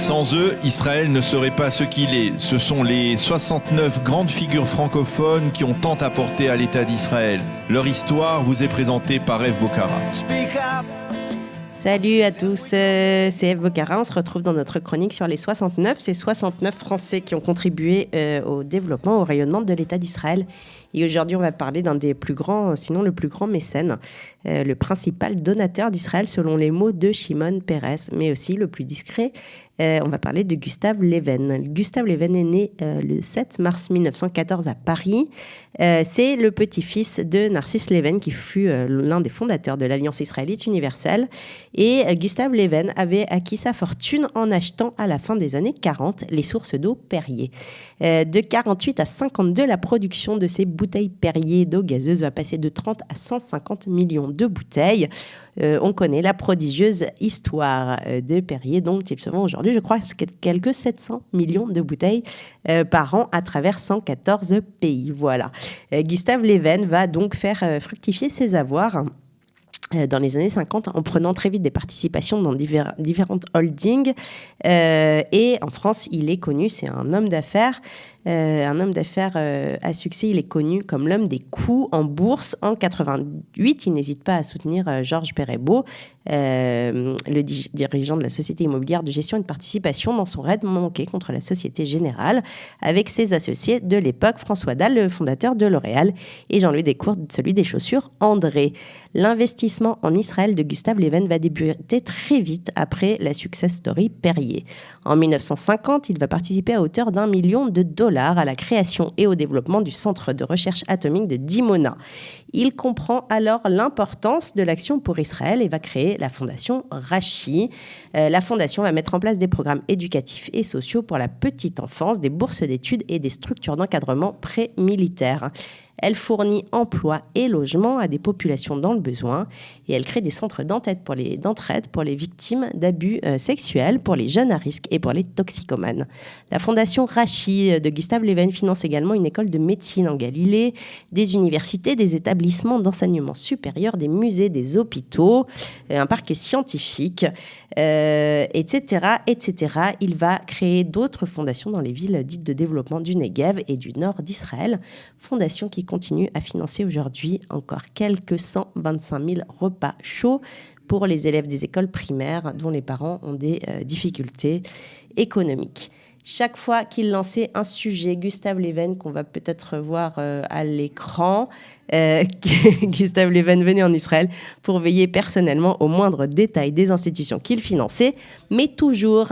Sans eux, Israël ne serait pas ce qu'il est. Ce sont les 69 grandes figures francophones qui ont tant apporté à l'État d'Israël. Leur histoire vous est présentée par Eve Bocara. Salut à tous, c'est Eve Bocara. On se retrouve dans notre chronique sur les 69. Ces 69 Français qui ont contribué au développement, au rayonnement de l'État d'Israël. Et aujourd'hui, on va parler d'un des plus grands, sinon le plus grand mécène, le principal donateur d'Israël selon les mots de Shimon Peres, mais aussi le plus discret. On va parler de Gustave Leven. Gustave Leven est né le 7 mars 1914 à Paris. C'est le petit-fils de Narcisse Leven qui fut l'un des fondateurs de l'Alliance israélite universelle. Et Gustave Leven avait acquis sa fortune en achetant à la fin des années 40 les sources d'eau Perrier. De 48 à 52, la production de ces bouteilles Perrier d'eau gazeuse va passer de 30 à 150 millions de bouteilles. On connaît la prodigieuse histoire de Perrier, dont il se vend aujourd'hui, je crois, quelques 700 millions de bouteilles par an à travers 114 pays. Voilà. Gustave Leven va donc faire fructifier ses avoirs dans les années 50, en prenant très vite des participations dans différentes holdings. Et en France, il est connu, c'est un homme d'affaires. À succès, il est connu comme l'homme des coups en bourse. En 88, il n'hésite pas à soutenir Georges Perrebourg, le dirigeant de la société immobilière de gestion et de participation, dans son raid manqué contre la Société Générale, avec ses associés de l'époque, François Dalle, le fondateur de L'Oréal, et Jean-Louis Descours, celui des chaussures André. L'investissement en Israël de Gustave Leven va débuter très vite après la success story Perrier. En 1950, il va participer à hauteur d'$1 million à la création et au développement du centre de recherche atomique de Dimona. Il comprend alors l'importance de l'action pour Israël et va créer la fondation Rachi. La fondation va mettre en place des programmes éducatifs et sociaux pour la petite enfance, des bourses d'études et des structures d'encadrement pré-militaires. Elle fournit emploi et logement à des populations dans le besoin et elle crée des centres d'entraide pour les victimes d'abus sexuels, pour les jeunes à risque et pour les toxicomanes. La fondation Rachi de Gustave Leven finance également une école de médecine en Galilée, des universités, des établissements d'enseignement supérieur, des musées, des hôpitaux, un parc scientifique, etc., etc. Il va créer d'autres fondations dans les villes dites de développement du Negev et du nord d'Israël, fondations qui continue à financer aujourd'hui encore quelques 125 000 repas chauds pour les élèves des écoles primaires dont les parents ont des difficultés économiques. Chaque fois qu'il lançait un sujet, Gustave Leven, qu'on va peut-être voir à l'écran, Gustave Leven venait en Israël pour veiller personnellement aux moindres détails des institutions qu'il finançait, mais toujours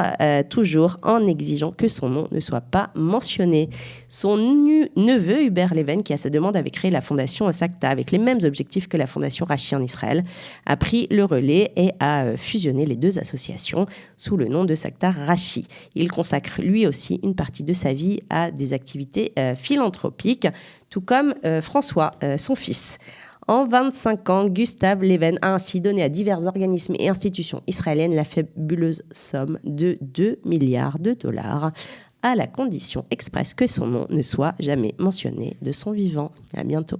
en exigeant que son nom ne soit pas mentionné. Son neveu, Hubert Leven, qui à sa demande avait créé la fondation Sakta avec les mêmes objectifs que la fondation Rachi en Israël, a pris le relais et a fusionné les deux associations sous le nom de Sakta Rachi. Il consacre lui aussi une partie de sa vie à des activités philanthropiques, tout comme François, son fils. En 25 ans, Gustave Leven a ainsi donné à divers organismes et institutions israéliennes la fabuleuse somme de $2 milliards, à la condition expresse que son nom ne soit jamais mentionné de son vivant. À bientôt.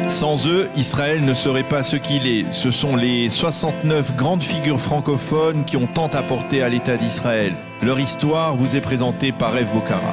Sans eux, Israël ne serait pas ce qu'il est. Ce sont les 69 grandes figures francophones qui ont tant apporté à l'État d'Israël. Leur histoire vous est présentée par Eve Bocara.